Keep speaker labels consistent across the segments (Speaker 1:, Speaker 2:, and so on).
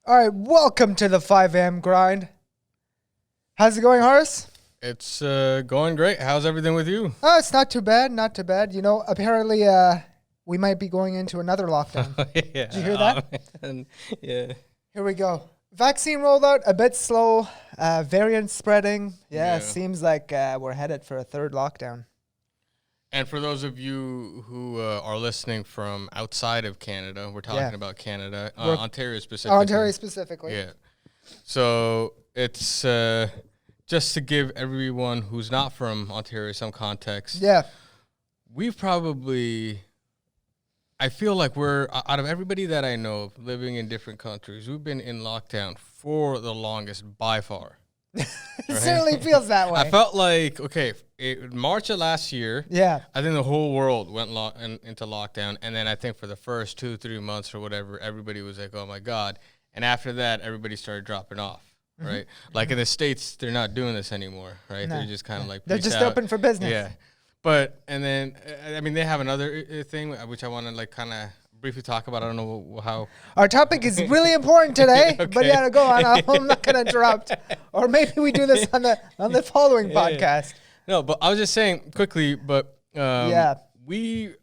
Speaker 1: All right, welcome to the 5 a.m. grind. How's it going, Horace?
Speaker 2: It's going great. How's everything with you?
Speaker 1: Oh, it's not too bad, not too bad. You know, apparently we might be going into another lockdown.
Speaker 2: Yeah.
Speaker 1: Did you hear that?
Speaker 2: Yeah.
Speaker 1: Here we go. Vaccine rollout, a bit slow. Variant spreading. Yeah,
Speaker 2: Yeah.
Speaker 1: seems like we're headed for a third lockdown.
Speaker 2: And for those of you who are listening from outside of Canada, we're talking about Canada, Ontario specifically.
Speaker 1: Ontario specifically.
Speaker 2: Yeah. So it's just to give everyone who's not from Ontario some context.
Speaker 1: Yeah.
Speaker 2: We've probably, I feel like we're, out of everybody that I know of living in different countries, we've been in lockdown for the longest by far.
Speaker 1: It certainly feels that way.
Speaker 2: I felt like, March of last year,
Speaker 1: Yeah.
Speaker 2: I think the whole world went into lockdown. And then I think for the first 2-3 months or whatever, everybody was like, oh my God. And after that, everybody started dropping off, right? Like in the States, they're not doing this anymore, right?
Speaker 1: No.
Speaker 2: They're just kind of like,
Speaker 1: They're
Speaker 2: peace
Speaker 1: just
Speaker 2: out.
Speaker 1: open for business.
Speaker 2: Yeah. But, and then, I mean, they have another thing, which I want to like kind of briefly talk about. I don't know how.
Speaker 1: Our topic is really important today, but
Speaker 2: Okay.
Speaker 1: yeah, go on. I'm not going to interrupt. Or maybe we do this on the following podcast.
Speaker 2: No, but I was just saying quickly, but
Speaker 1: Yeah.
Speaker 2: we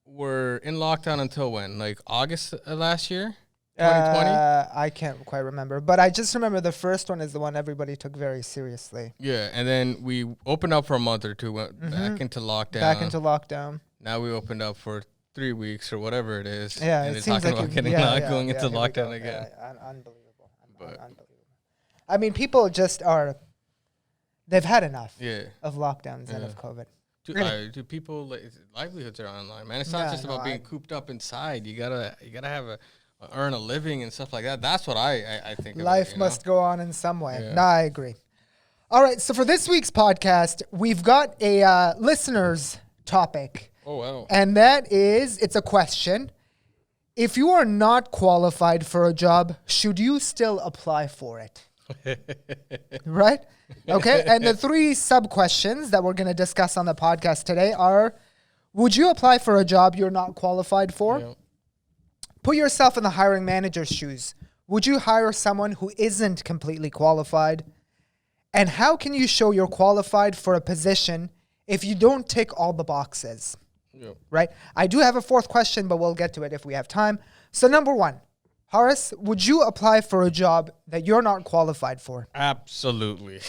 Speaker 2: were in lockdown until when? Like August of last year? 2020?
Speaker 1: I can't quite remember, but I just remember the first one is the one everybody took very seriously.
Speaker 2: Yeah, and then we opened up for a month or two, went back into lockdown.
Speaker 1: Back into lockdown.
Speaker 2: Now we opened up for 3 weeks or whatever it is.
Speaker 1: Yeah,
Speaker 2: and
Speaker 1: it
Speaker 2: they're
Speaker 1: seems
Speaker 2: talking
Speaker 1: like
Speaker 2: about getting going into
Speaker 1: here we
Speaker 2: lockdown
Speaker 1: go.
Speaker 2: again.
Speaker 1: Unbelievable.
Speaker 2: But-
Speaker 1: Unbelievable. I mean, people just are. They've had enough
Speaker 2: Yeah.
Speaker 1: of lockdowns and
Speaker 2: Yeah.
Speaker 1: of COVID.
Speaker 2: Do people livelihoods are online, man? It's not
Speaker 1: Yeah,
Speaker 2: just
Speaker 1: no,
Speaker 2: about being cooped up inside. You gotta have earn a living and stuff like that. That's what I think.
Speaker 1: Life
Speaker 2: about,
Speaker 1: must go on in some way.
Speaker 2: Yeah.
Speaker 1: No, I agree. All right, so for this week's podcast, we've got a listener's topic.
Speaker 2: Oh wow.
Speaker 1: And that is, it's a question. If you are not qualified for a job, should you still apply for it? Right? Okay. And the 3 sub-questions that we're going to discuss on the podcast today are, would you apply for a job you're not qualified for?
Speaker 2: Yeah.
Speaker 1: Put yourself in the hiring manager's shoes. Would you hire someone who isn't completely qualified? And how can you show you're qualified for a position if you don't tick all the boxes?
Speaker 2: Yeah.
Speaker 1: Right? I do have a 4th question, but we'll get to it if we have time. So number 1, Horace, would you apply for a job that you're not qualified for?
Speaker 2: Absolutely.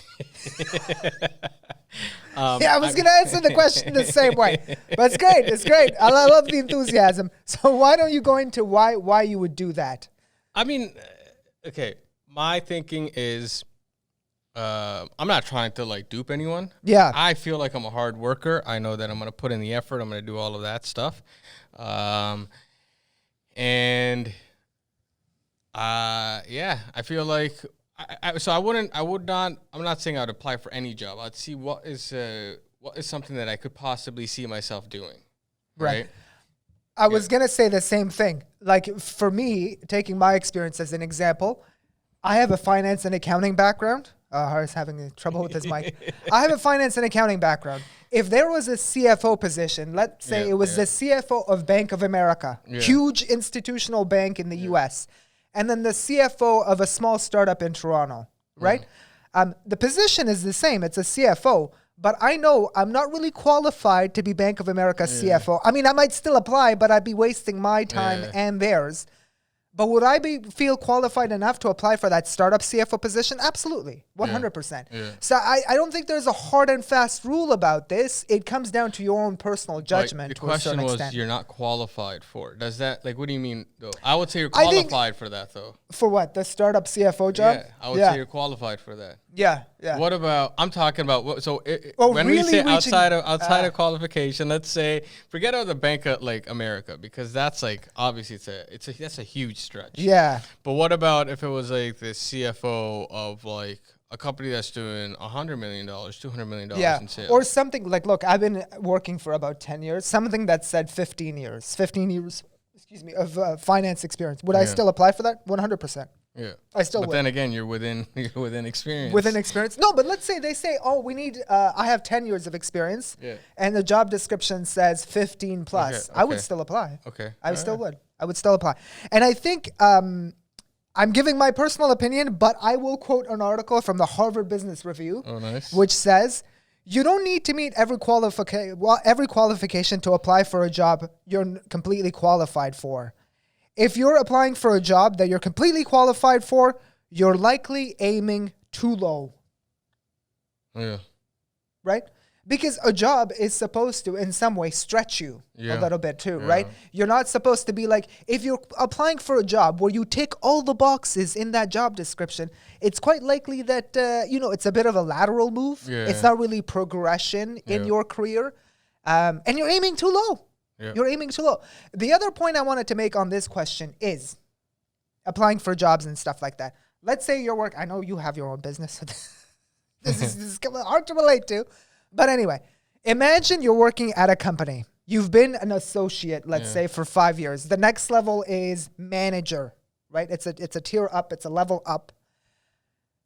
Speaker 1: Yeah, I was going to answer the question the same way, but it's great. It's great. I love the enthusiasm. So why don't you go into why you would do that?
Speaker 2: I mean, okay. My thinking is, I'm not trying to like dupe anyone.
Speaker 1: Yeah.
Speaker 2: I feel like I'm a hard worker. I know that I'm going to put in the effort. I'm going to do all of that stuff. I feel like I'm not saying I'd apply for any job. I'd see what is something that I could possibly see myself doing. Right.
Speaker 1: I was going to say the same thing. Like for me, taking my experience as an example, I have a finance and accounting background. Har's having trouble with his mic. I have a finance and accounting background. If there was a CFO position, let's say it was the CFO of Bank of America, huge institutional bank in the US, and then the CFO of a small startup in Toronto, right? The position is the same. It's a CFO. But I know I'm not really qualified to be Bank of America CFO. I mean, I might still apply, but I'd be wasting my time and theirs. But would I feel qualified enough to apply for that startup CFO position? Absolutely, 100%.
Speaker 2: Yeah.
Speaker 1: So I don't think there's a hard and fast rule about this. It comes down to your own personal judgment
Speaker 2: Like,
Speaker 1: to a certain
Speaker 2: the question was,
Speaker 1: extent.
Speaker 2: you're not qualified for it. Does that, like, what do you mean, though? I would say you're qualified for that, though.
Speaker 1: For what? The startup CFO job?
Speaker 2: Yeah, I would say you're qualified for that.
Speaker 1: Yeah.
Speaker 2: What about, I'm talking about, when
Speaker 1: really
Speaker 2: we say
Speaker 1: reaching-
Speaker 2: outside of qualification, let's say, forget about the Bank of, like, America, because that's, like, obviously that's a huge stretch.
Speaker 1: Yeah.
Speaker 2: But what about if it was, like, the CFO of, like, a company that's doing $100 million, $200 million in sales?
Speaker 1: Or something like, look, I've been working for about 10 years, something that said 15 years of finance experience. Would I still apply for that? 100%.
Speaker 2: Yeah.
Speaker 1: I still
Speaker 2: But
Speaker 1: would.
Speaker 2: then again, you're within experience.
Speaker 1: Within experience? No, but let's say they say, oh, we need, I have 10 years of experience.
Speaker 2: Yeah.
Speaker 1: And the job description says 15 plus.
Speaker 2: Okay,
Speaker 1: I would
Speaker 2: okay.
Speaker 1: still apply.
Speaker 2: Okay.
Speaker 1: I
Speaker 2: All
Speaker 1: still
Speaker 2: right.
Speaker 1: would. I would still apply. And I think I'm giving my personal opinion, but I will quote an article from the Harvard Business Review,
Speaker 2: Oh, nice.
Speaker 1: which says you don't need to meet every qualification to apply for a job you're completely qualified for. If you're applying for a job that you're completely qualified for, you're likely aiming too low,
Speaker 2: Yeah.
Speaker 1: right? Because a job is supposed to, in some way, stretch you a little bit too, right? You're not supposed to be like, if you're applying for a job where you tick all the boxes in that job description, it's quite likely that, it's a bit of a lateral move.
Speaker 2: Yeah.
Speaker 1: It's not really progression in your career. And you're aiming too low.
Speaker 2: Yeah.
Speaker 1: You're aiming too low. The other point I wanted to make on this question is applying for jobs and stuff like that. Let's say I know you have your own business. This is hard to relate to. But anyway, imagine you're working at a company. You've been an associate, let's say, for 5 years. The next level is manager, right? It's a tier up. It's a level up.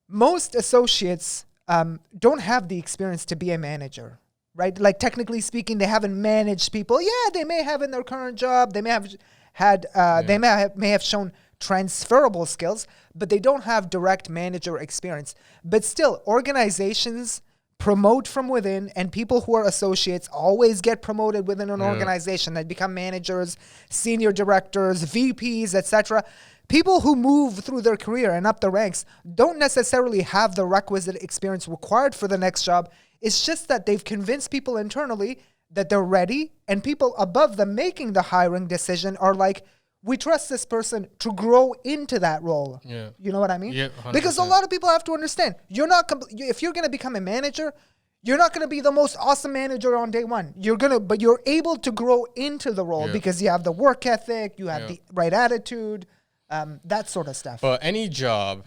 Speaker 1: Most associates don't have the experience to be a manager, right? Like, technically speaking, they haven't managed people. Yeah, they may have in their current job. They may have had, they may have shown transferable skills, but they don't have direct manager experience. But still, organizations promote from within, and people who are associates always get promoted within an organization. They become managers, senior directors, VPs, etc. People who move through their career and up the ranks don't necessarily have the requisite experience required for the next job. It's just that they've convinced people internally that they're ready, and people above them making the hiring decision are like, we trust this person to grow into that role.
Speaker 2: Yeah.
Speaker 1: You know what I mean?
Speaker 2: Yeah, 100%.
Speaker 1: Because a lot of people have to understand, if you're going to become a manager, you're not going to be the most awesome manager on day one. But you're able to grow into the role because you have the work ethic, you have the right attitude, that sort of stuff.
Speaker 2: But any job,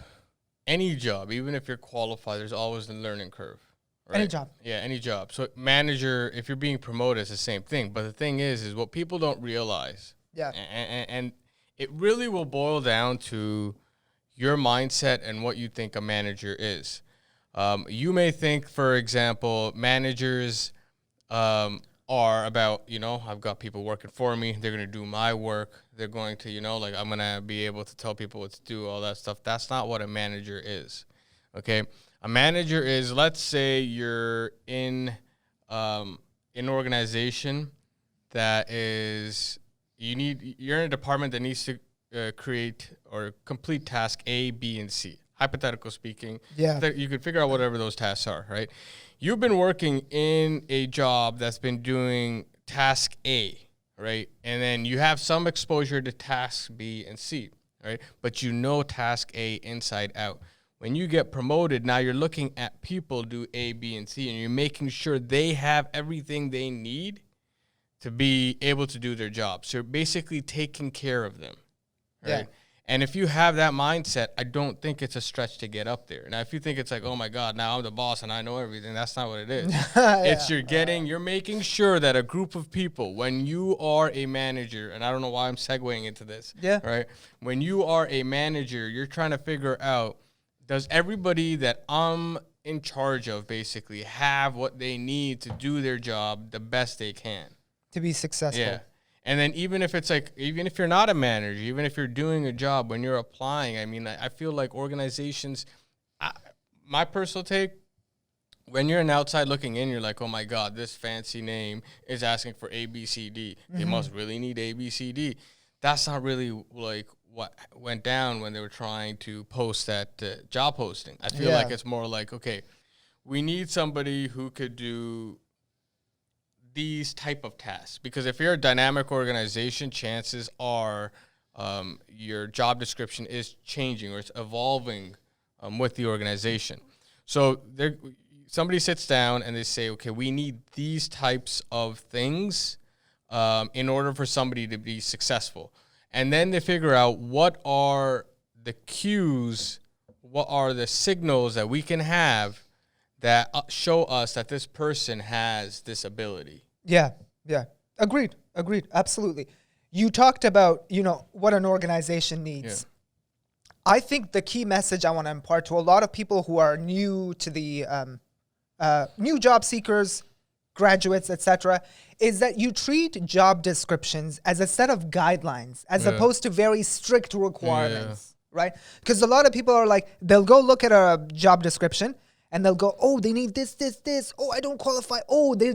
Speaker 2: even if you're qualified, there's always the learning curve. Right?
Speaker 1: Any job.
Speaker 2: Yeah, any job. So manager, if you're being promoted, it's the same thing. But the thing is what people don't realize.
Speaker 1: Yeah.
Speaker 2: And it really will boil down to your mindset and what you think a manager is. You may think, for example, managers are about, I've got people working for me. They're going to do my work. They're going to, I'm going to be able to tell people what to do, all that stuff. That's not what a manager is, okay? A manager is, let's say you're in an organization that is... You're in a department that needs to create or complete task A, B, and C. Hypothetical speaking, you could figure out whatever those tasks are, right? You've been working in a job that's been doing task A, right? And then you have some exposure to task B and C, right? But task A inside out. When you get promoted, now you're looking at people do A, B, and C, and you're making sure they have everything they need to be able to do their job. So you're basically taking care of them, right? Yeah. And if you have that mindset, I don't think it's a stretch to get up there. Now, if you think it's like, oh my God, now I'm the boss and I know everything, that's not what it is. You're making sure that a group of people, when you are a manager, and I don't know why I'm segueing into this, right? When you are a manager, you're trying to figure out, does everybody that I'm in charge of basically have what they need to do their job the best they can?
Speaker 1: To be successful.
Speaker 2: Yeah. And then even if you're not a manager, even if you're doing a job, when you're applying, I feel like organizations, my personal take, when you're an outside looking in, you're like, oh my God, this fancy name is asking for A, B, C, D. They must really need A, B, C, D. That's not really like what went down when they were trying to post that job posting. I feel like it's more like, okay, we need somebody who could do these type of tasks, because if you're a dynamic organization, chances are your job description is changing or it's evolving with the organization. So somebody sits down and they say, okay, we need these types of things in order for somebody to be successful. And then they figure out what are the cues, what are the signals that we can have that show us that this person has this ability.
Speaker 1: Yeah. Agreed. Absolutely. You talked about, what an organization needs. Yeah. I think the key message I want to impart to a lot of people who are new to the new job seekers, graduates, etc., is that you treat job descriptions as a set of guidelines as opposed to very strict requirements, right? Because a lot of people are like, they'll go look at a job description and they'll go, oh, they need this, this, this. Oh, I don't qualify. Oh, they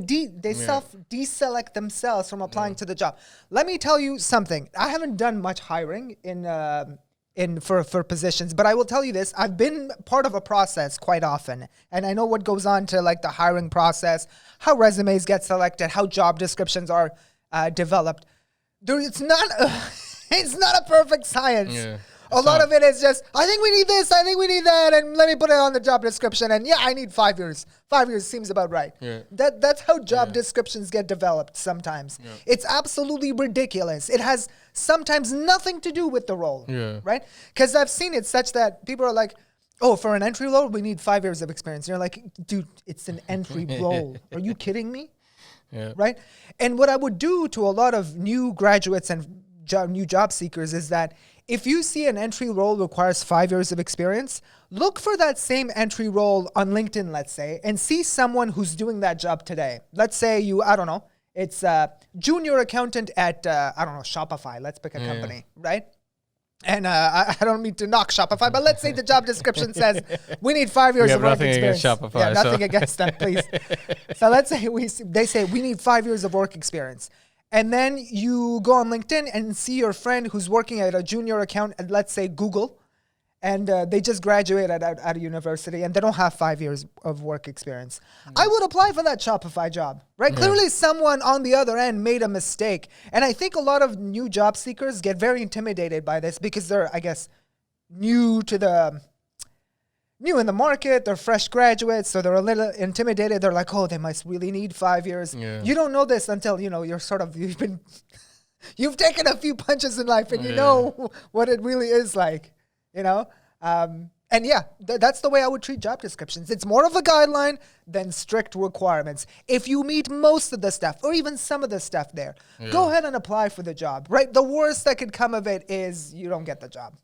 Speaker 1: self-deselect themselves from applying to the job. Let me tell you something. I haven't done much hiring for positions, but I will tell you this. I've been part of a process quite often, and I know what goes on to like the hiring process, how resumes get selected, how job descriptions are developed. It's not a perfect science.
Speaker 2: Yeah.
Speaker 1: A lot of it is just, I think we need this, I think we need that, and let me put it on the job description. And yeah, I need 5 years. 5 years seems about right.
Speaker 2: Yeah.
Speaker 1: That's how job descriptions get developed sometimes. Yeah. It's absolutely ridiculous. It has sometimes nothing to do with the role, right? Because I've seen it such that people are like, oh, for an entry role, we need 5 years of experience. And you're like, dude, it's an entry role. Are you kidding me?
Speaker 2: Yeah.
Speaker 1: Right? And what I would do to a lot of new graduates and new job seekers is that if you see an entry role requires 5 years of experience, look for that same entry role on LinkedIn, let's say, and see someone who's doing that job today. Let's say it's a junior accountant at, Shopify. Let's pick a company, right? And I don't mean to knock Shopify, but let's say the job description says we need 5 years of work experience.
Speaker 2: Against Shopify,
Speaker 1: yeah, nothing against them, please. So let's say they say we need 5 years of work experience. And then you go on LinkedIn and see your friend who's working at a junior account at, let's say, Google, and they just graduated out of university and they don't have 5 years of work experience. I would apply for that Shopify job, right? Clearly someone on the other end made a mistake. And I think a lot of new job seekers get very intimidated by this because they're, I guess, new in the market, they're fresh graduates, so they're a little intimidated. They're like, oh, they must really need 5 years. Yeah. You don't know this until, you've taken a few punches in life and you know what it really is like, And yeah, that's the way I would treat job descriptions. It's more of a guideline than strict requirements. If you meet most of the stuff or even some of the stuff there, go ahead and apply for the job, right? The worst that could come of it is you don't get the job,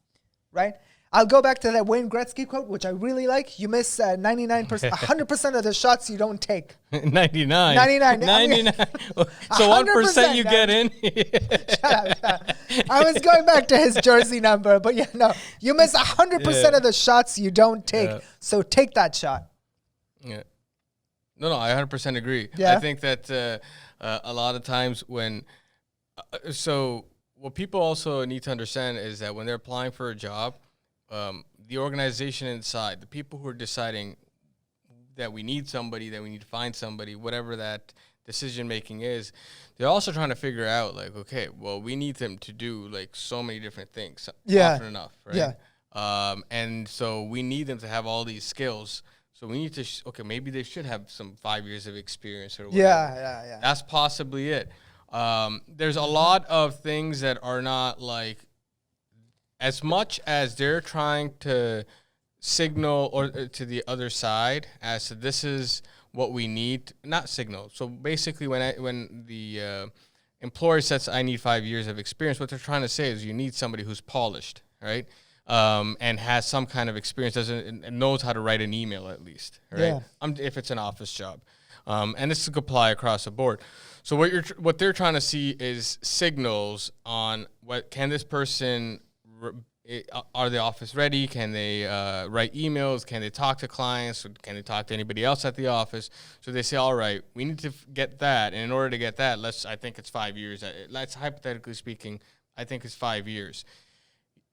Speaker 1: right? I'll go back to that Wayne Gretzky quote, which I really like. You miss 99%, 100% of the shots you don't take.
Speaker 2: 99.
Speaker 1: 99.
Speaker 2: 99. So 1% you get in.
Speaker 1: Shut up. I was going back to his jersey number, but you miss 100% of the shots you don't take. Yeah. So take that shot.
Speaker 2: Yeah. No, I 100% agree.
Speaker 1: Yeah?
Speaker 2: I think that a lot of times what people also need to understand is that when they're applying for a job, the organization inside, the people who are deciding that we need somebody, that we need to find somebody, whatever that decision making is, they're also trying to figure out like, okay, well, we need them to do like so many different things often enough, right? Yeah. And so we need them to have all these skills. So we need to, maybe they should have some 5 years of experience or whatever.
Speaker 1: Yeah.
Speaker 2: That's possibly it. There's a lot of things that are not like, as much as they're trying to signal or to the other side as to this is what we need, not signal. So basically when the employer says I need 5 years of experience, what they're trying to say is you need somebody who's polished, right? And has some kind of experience, and knows how to write an email at least, right? Yeah. If it's an office job. And this could apply across the board. So what they're trying to see is signals on what can this person, are the office ready? Can they write emails? Can they talk to clients? Or can they talk to anybody else at the office? So they say, all right, we need to get that. And in order to get that, I think it's 5 years. Let's hypothetically speaking, I think it's 5 years.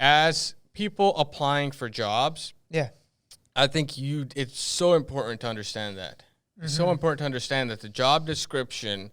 Speaker 2: As people applying for jobs, I think it's so important to understand that. Mm-hmm. It's so important to understand that the job description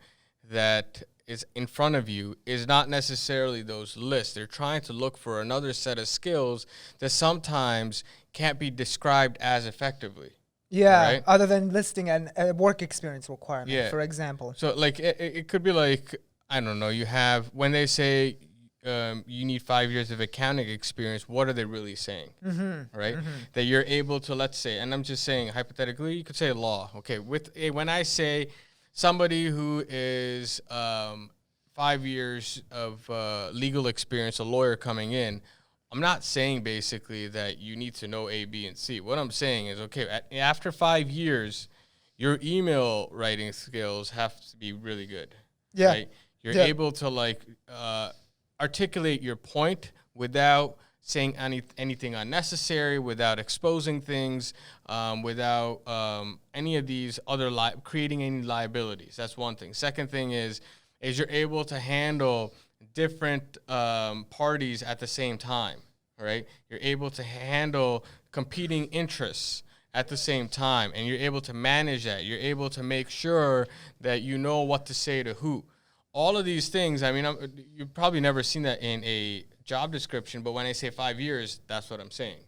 Speaker 2: that is in front of you is not necessarily those lists. They're trying to look for another set of skills that sometimes can't be described as effectively.
Speaker 1: Yeah, right? Other than listing a work experience requirement, for example.
Speaker 2: So like it could be like, I don't know, you have, when they say you need 5 years of accounting experience, what are they really saying, right? Mm-hmm. That you're able to, let's say, and I'm just saying hypothetically, you could say law. Okay, when I say somebody who is 5 years of legal experience, a lawyer coming in, I'm not saying basically that you need to know A, B, and C. What I'm saying is, okay, after 5 years, your email writing skills have to be really good. Yeah. Right? You're able to articulate your point without saying anything unnecessary, without exposing things, without any of these other creating any liabilities. That's one thing. Second thing is you're able to handle different parties at the same time, right? You're able to handle competing interests at the same time, and you're able to manage that. You're able to make sure that you know what to say to who. All of these things, I mean, you've probably never seen that in a job description, but when I say 5 years, that's what I'm saying.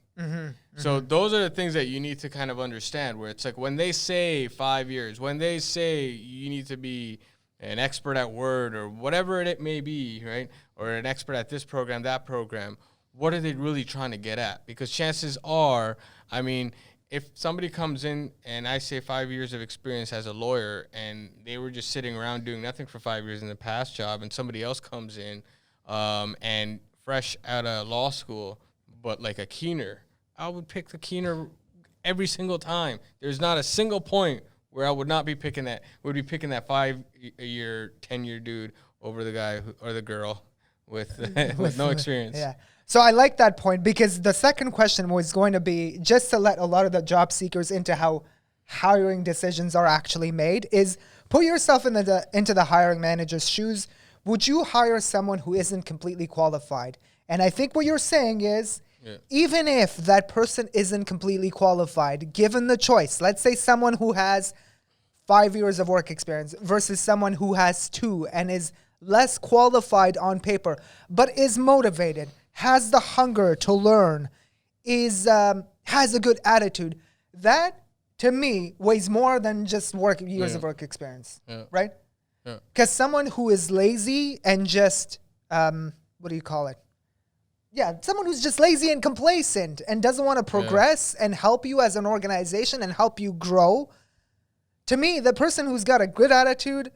Speaker 2: So those are the things that you need to kind of understand, where it's like when they say 5 years, when they say you need to be an expert at Word or whatever it may be, right? Or an expert at this program, that program, what are they really trying to get at? Because chances are, I mean, if somebody comes in and I say 5 years of experience as a lawyer and they were just sitting around doing nothing for 5 years in the past job, and somebody else comes in and fresh out of law school, but like a keener, I would pick the keener every single time. There's not a single point where I would not be picking that, would be picking that 5-year, 10-year dude over the guy or the girl with with no experience.
Speaker 1: Yeah. So I like that point, because the second question was going to be, just to let a lot of the job seekers into how hiring decisions are actually made, is put yourself into the hiring manager's shoes. Would you hire someone who isn't completely qualified? And I think what you're saying is, even if that person isn't completely qualified, given the choice, let's say someone who has 5 years of work experience versus someone who has 2 and is less qualified on paper, but is motivated, has the hunger to learn, has a good attitude, that to me weighs more than just years of work experience, right? Because someone who is lazy and just, what do you call it? Yeah, someone who's just lazy and complacent and doesn't want to progress and help you as an organization and help you grow. To me, the person who's got a good attitude,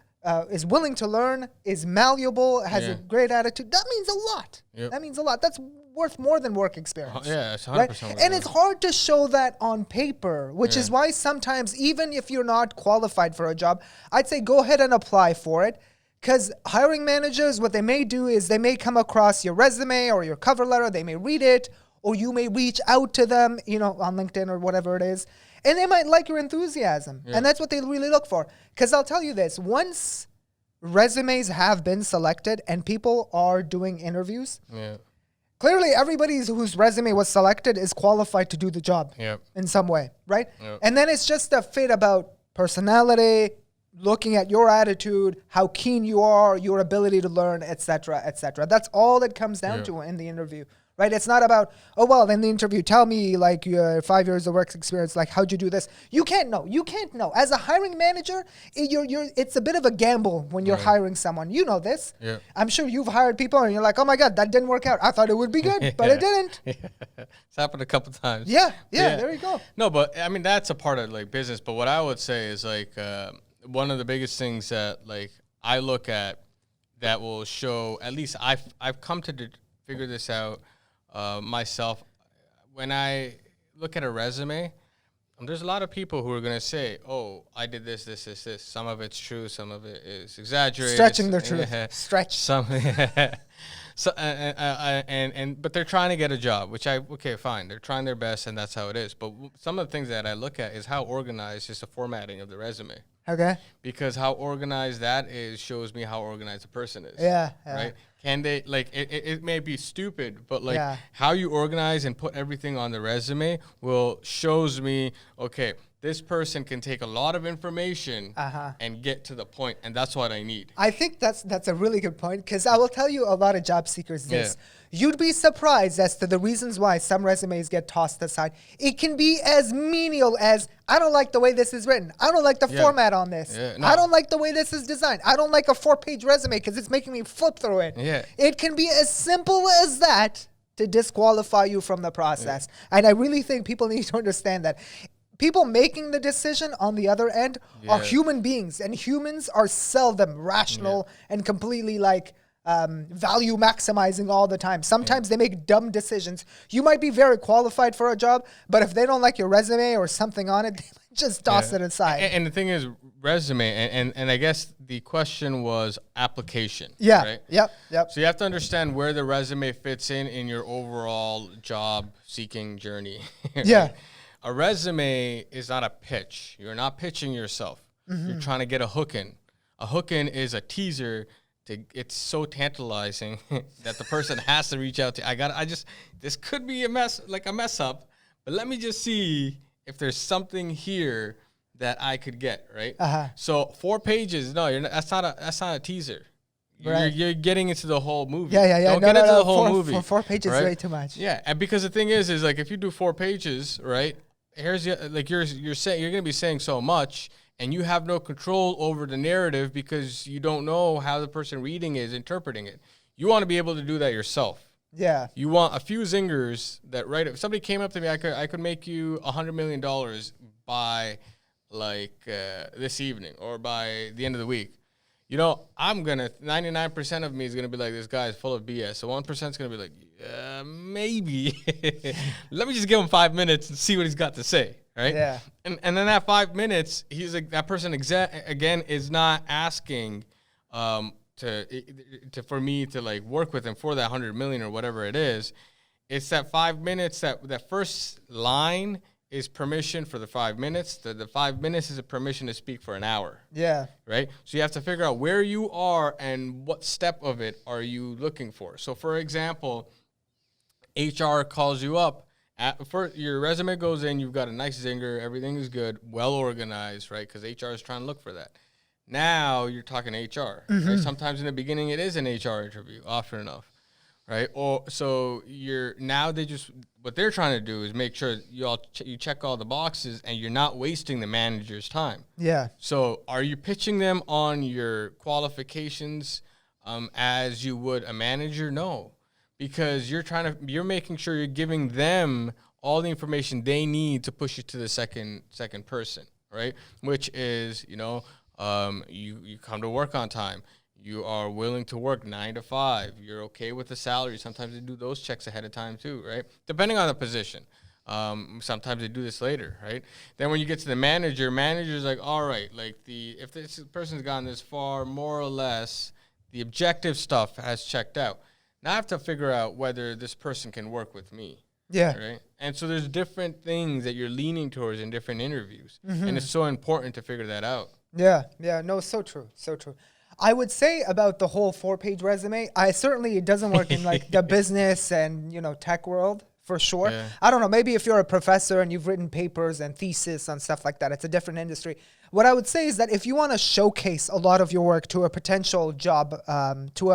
Speaker 1: is willing to learn, is malleable, has a great attitude, that means a lot. That means a lot. That's worth more than work experience.
Speaker 2: It's 100%.
Speaker 1: Right? And it's hard to show that on paper, which is why sometimes, even if you're not qualified for a job, I'd say go ahead and apply for it. Because hiring managers, what they may do is they may come across your resume or your cover letter, they may read it, or you may reach out to them, on LinkedIn or whatever it is, and they might like your enthusiasm. And that's what they really look for. Because I'll tell you this, once resumes have been selected and people are doing interviews, clearly everybody whose resume was selected is qualified to do the job in some way, right? And then it's just a fit about personality, looking at your attitude, how keen you are, your ability to learn, et cetera, et cetera. That's all it comes down to in the interview, right? It's not about, in the interview, tell me like your 5 years of work experience, like how'd you do this? You can't know. As a hiring manager, it's a bit of a gamble when you're hiring someone. You know this. I'm sure you've hired people and you're like, oh my God, that didn't work out. I thought it would be good, but it didn't.
Speaker 2: It's happened a couple times.
Speaker 1: Yeah, there you go.
Speaker 2: No, but I mean, that's a part of like business. But what I would say is like, one of the biggest things that like I look at that will show, at least I've come to figure this out myself. When I look at a resume, there's a lot of people who are going to say, oh, I did this. Some of it's true. Some of it is exaggerated.
Speaker 1: Stretching their truth. Stretch.
Speaker 2: Some, so, but they're trying to get a job, which okay, fine. They're trying their best, and that's how it is. But some of the things that I look at is how organized is the formatting of the resume.
Speaker 1: Okay.
Speaker 2: Because how organized that is shows me how organized a person is.
Speaker 1: Yeah.
Speaker 2: Right? Can they, like, it may be stupid, but, like, how you organize and put everything on the resume shows me, okay, this person can take a lot of information and get to the point, and that's what I need.
Speaker 1: I think that's a really good point, because I will tell you a lot of job seekers this. You'd be surprised as to the reasons why some resumes get tossed aside. It can be as menial as, I don't like the way this is written. I don't like the format on this. I don't like the way this is designed. I don't like a 4-page resume because it's making me flip through it. It can be as simple as that to disqualify you from the process. And I really think people need to understand that. People making the decision on the other end are human beings, and humans are seldom rational and completely like value maximizing all the time. Sometimes they make dumb decisions. You might be very qualified for a job, but if they don't like your resume or something on it, they might just toss it aside.
Speaker 2: And the thing is, resume, and I guess the question was application.
Speaker 1: Yeah.
Speaker 2: Right?
Speaker 1: Yep.
Speaker 2: So you have to understand where the resume fits in your overall job seeking journey. Right?
Speaker 1: Yeah.
Speaker 2: A resume is not a pitch. You're not pitching yourself. You're trying to get a hook in. A hook in is a teaser. It's so tantalizing that the person has to reach out to. This could be a mess up, but let me just see if there's something here that I could get, right? So 4 pages, no, that's not a teaser.
Speaker 1: Right.
Speaker 2: You're getting into the whole movie.
Speaker 1: Yeah.
Speaker 2: Don't get into the whole movie.
Speaker 1: For 4 pages
Speaker 2: right?
Speaker 1: is way too much.
Speaker 2: Yeah, and because the thing is like if you do 4 pages, right? Here's like you're saying you're gonna be saying so much, and you have no control over the narrative because you don't know how the person reading is interpreting it. You want to be able to do that yourself.
Speaker 1: Yeah.
Speaker 2: You want a few zingers that if somebody came up to me, I could make you $100 million by this evening or by the end of the week. You know, 99% of me is gonna be like, this guy is full of BS. So 1% is gonna be like, maybe. Let me just give him 5 minutes and see what he's got to say, right?
Speaker 1: Yeah.
Speaker 2: And then that 5 minutes, he's like, that person again is not asking for me to like work with him for that 100 million or whatever it is. It's that 5 minutes, that first line is permission for the 5 minutes. The 5 minutes is a permission to speak for an hour.
Speaker 1: Yeah.
Speaker 2: Right? So you have to figure out where you are and what step of it are you looking for. So for example, HR calls you up. Your resume goes in, you've got a nice zinger, everything is good, well organized, right? Because HR is trying to look for that. Now you're talking HR. Right? Sometimes in the beginning it is an HR interview, often enough. Right? Or so what they're trying to do is make sure you check all the boxes and you're not wasting the manager's time.
Speaker 1: Yeah.
Speaker 2: So are you pitching them on your qualifications as you would a manager? No, because you're making sure you're giving them all the information they need to push you to the second person, right? Which is, you come to work on time. You are willing to work 9 to 5. You're okay with the salary. Sometimes they do those checks ahead of time too, right? Depending on the position. Sometimes they do this later, right? Then when you get to the manager's like, all right, like if this person's gone this far, more or less, the objective stuff has checked out. Now I have to figure out whether this person can work with me.
Speaker 1: Yeah.
Speaker 2: Right. And so there's different things that you're leaning towards in different interviews. And it's so important to figure that out.
Speaker 1: Yeah. No, so true. I would say about the whole 4-page resume, it doesn't work in like the business and, tech world for sure.
Speaker 2: Yeah.
Speaker 1: I don't know, maybe if you're a professor and you've written papers and thesis and stuff like that, it's a different industry. What I would say is that if you want to showcase a lot of your work to a potential job, to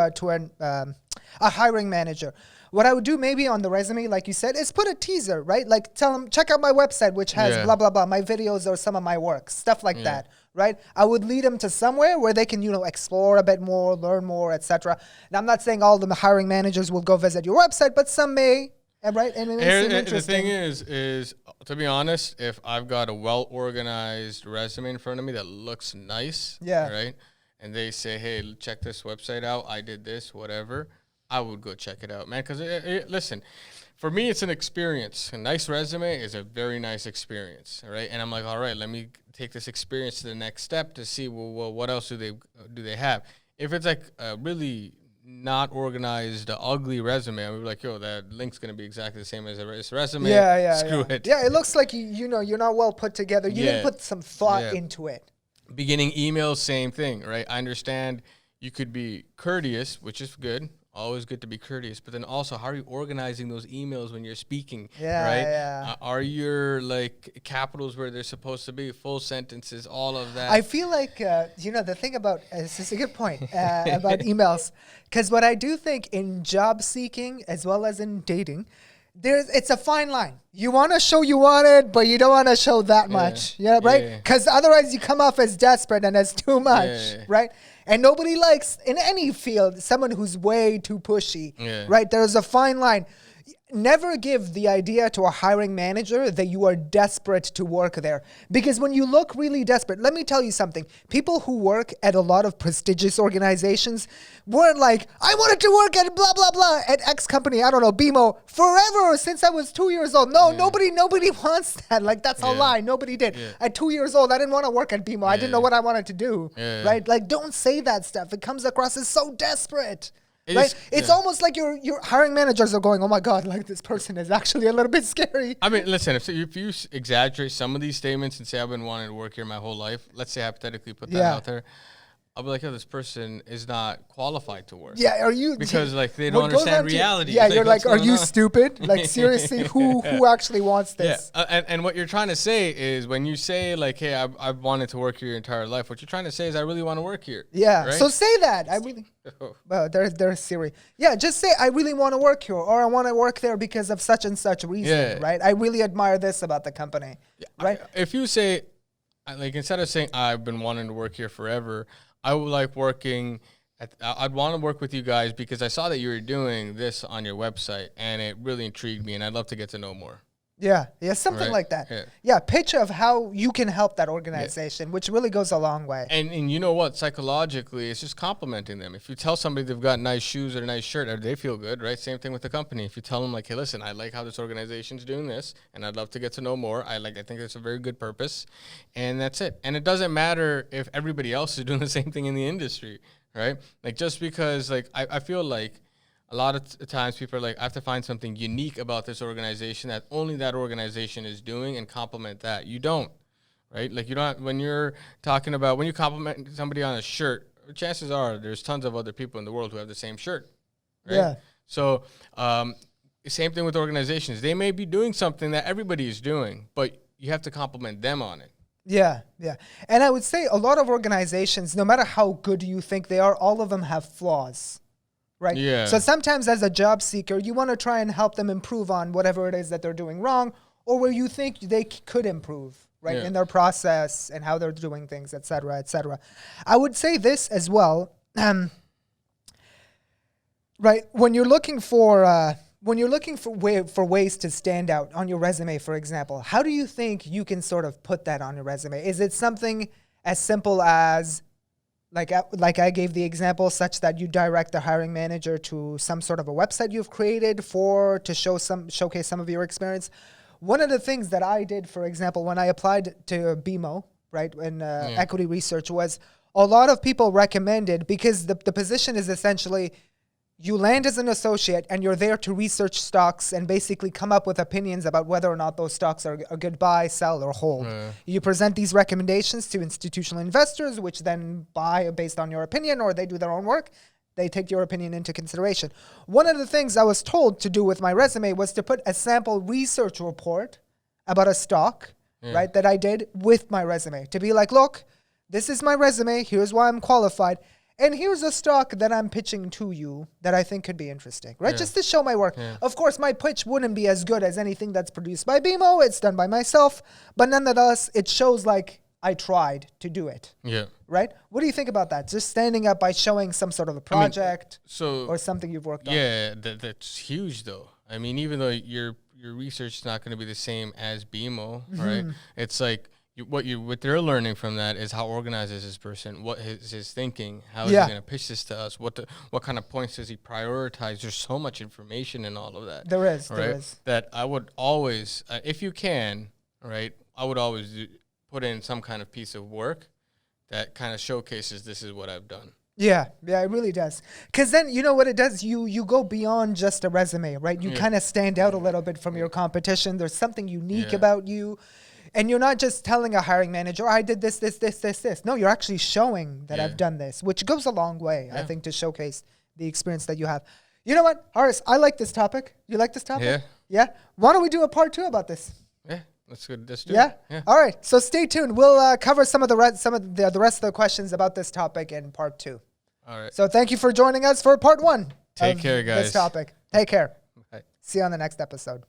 Speaker 1: a hiring manager, what I would do maybe on the resume, like you said, is put a teaser, right? Like tell them, check out my website, which has blah, blah, blah, my videos or some of my work, stuff like that, right? I would lead them to somewhere where they can, explore a bit more, learn more, etc. Now, I'm not saying all the hiring managers will go visit your website, but some may, right? And it may seem interesting.
Speaker 2: The thing is, to be honest, if I've got a well-organized resume in front of me that looks nice, right? And they say, hey, check this website out. I did this, whatever. I would go check it out, man. Because listen, for me, it's an experience. A nice resume is a very nice experience, right? And I'm like, all right, let me take this experience to the next step to see, well what else do they have? If it's like a really not organized, ugly resume, I would be like, yo, that link's gonna be exactly the same as this resume. Screw it.
Speaker 1: Yeah, it looks like you're not well put together. You didn't put some thought into it.
Speaker 2: Beginning emails, same thing, right? I understand you could be courteous, which is good. Always good to be courteous, but then also, how are you organizing those emails when you're speaking? Right? Are your capitals where they're supposed to be, full sentences, all of that?
Speaker 1: I feel like the thing about this is a good point about emails, because what I do think in job seeking as well as in dating, it's a fine line. You want to show you want it, but you don't want to show that much. Right? Because otherwise you come off as desperate and as too much, right? And nobody likes, in any field, someone who's way too pushy, right? There's a fine line. never give the idea to a hiring manager that you are desperate to work there. Because when you look really desperate, let me tell you something. People who work at a lot of prestigious organizations weren't like, I wanted to work at blah, blah, blah, at X company, I don't know, BMO, forever since I was 2 years old. No, nobody wants that. Like, that's a lie. Nobody did. At 2 years old, I didn't want to work at BMO. I didn't know what I wanted to do, right? Like, don't say that stuff. It comes across as so desperate. Right? It's almost like your hiring managers are going, oh my God, like this person is actually a little bit scary.
Speaker 2: I mean, listen, if you exaggerate some of these statements and say I've been wanting to work here my whole life, let's say hypothetically put that out there, I'll be like, oh, this person is not qualified to work.
Speaker 1: Yeah, are you?
Speaker 2: Because like they don't understand reality.
Speaker 1: Yeah, you're like, are you stupid? Like seriously, who actually wants this?
Speaker 2: Yeah, and what you're trying to say is when you say like, hey, I've wanted to work here your entire life, what you're trying to say is I really want to work here.
Speaker 1: Yeah,
Speaker 2: right?
Speaker 1: so say that. I really. Well, there's Siri. Yeah, just say I really want to work here, or I want to work there because of such and such reason. Right? I really admire this about the company. Right?
Speaker 2: If you say, like, instead of saying I've been wanting to work here forever, I would like working I'd want to work with you guys because I saw that you were doing this on your website and it really intrigued me and I'd love to get to know more.
Speaker 1: Yeah, something like that. Yeah, picture of how you can help that organization, which really goes a long way.
Speaker 2: And you know what? Psychologically, it's just complimenting them. If you tell somebody they've got nice shoes or a nice shirt, they feel good, right? Same thing with the company. If you tell them like, hey, listen, I like how this organization's doing this, and I'd love to get to know more. I think it's a very good purpose, and that's it. And it doesn't matter if everybody else is doing the same thing in the industry, right? Like just because, like, I feel like a lot of times people are like, I have to find something unique about this organization that only that organization is doing and compliment that. You don't, right? Like you don't, when you compliment somebody on a shirt, chances are there's tons of other people in the world who have the same shirt, right? Yeah. So same thing with organizations. They may be doing something that everybody is doing, but you have to compliment them on it.
Speaker 1: Yeah. And I would say a lot of organizations, no matter how good you think they are, all of them have flaws. Right.
Speaker 2: Yeah.
Speaker 1: So sometimes as a job seeker, you want to try and help them improve on whatever it is that they're doing wrong or where you think they could improve, right, in their process and how they're doing things, et cetera, et cetera. I would say this as well. Right. When you're looking for ways to stand out on your resume, for example, how do you think you can sort of put that on your resume? Is it something as simple as like I gave the example, such that you direct the hiring manager to some sort of a website you've created to showcase some of your experience? One of the things that I did, for example, when I applied to BMO, right, in equity research, was a lot of people recommended, because the position is essentially you land as an associate and you're there to research stocks and basically come up with opinions about whether or not those stocks are a good buy, sell, or hold. You present these recommendations to institutional investors, which then buy based on your opinion, or they do their own work. They take your opinion into consideration. One of the things I was told to do with my resume was to put a sample research report about a stock, right, that I did with my resume. To be like, look, this is my resume. Here's why I'm qualified. And here's a stock that I'm pitching to you that I think could be interesting, right? Just to show my work. Of course, my pitch wouldn't be as good as anything that's produced by BMO. It's done by myself. But nonetheless, it shows like I tried to do it. Yeah. Right? What do you think about that? Just standing up by showing some sort of a project or something you've worked on.
Speaker 2: Yeah, that's huge though. I mean, even though your research is not going to be the same as BMO, right? It's like, what they're learning from that is how organized is this person, what is his thinking, how is he going to pitch this to us, what kind of points does he prioritize. There's so much information in all of that.
Speaker 1: There is.
Speaker 2: That I would always, if you can, right, I would always put in some kind of piece of work that kind of showcases this is what I've done.
Speaker 1: Yeah, it really does. Because then, you know what it does? You go beyond just a resume, right? You kind of stand out a little bit from your competition. There's something unique about you. And you're not just telling a hiring manager, I did this. No, you're actually showing that I've done this, which goes a long way, I think, to showcase the experience that you have. You know what, Horace, I like this topic. You like this topic? Yeah? Why don't we do a part 2 about this?
Speaker 2: Yeah, that's good. Let's do it.
Speaker 1: Yeah? All right, so stay tuned. We'll cover some of the rest of the questions about this topic in part 2.
Speaker 2: All right.
Speaker 1: So thank you for joining us for part 1.
Speaker 2: Take care, guys.
Speaker 1: This topic. Take care.
Speaker 2: Bye.
Speaker 1: See you on the next episode.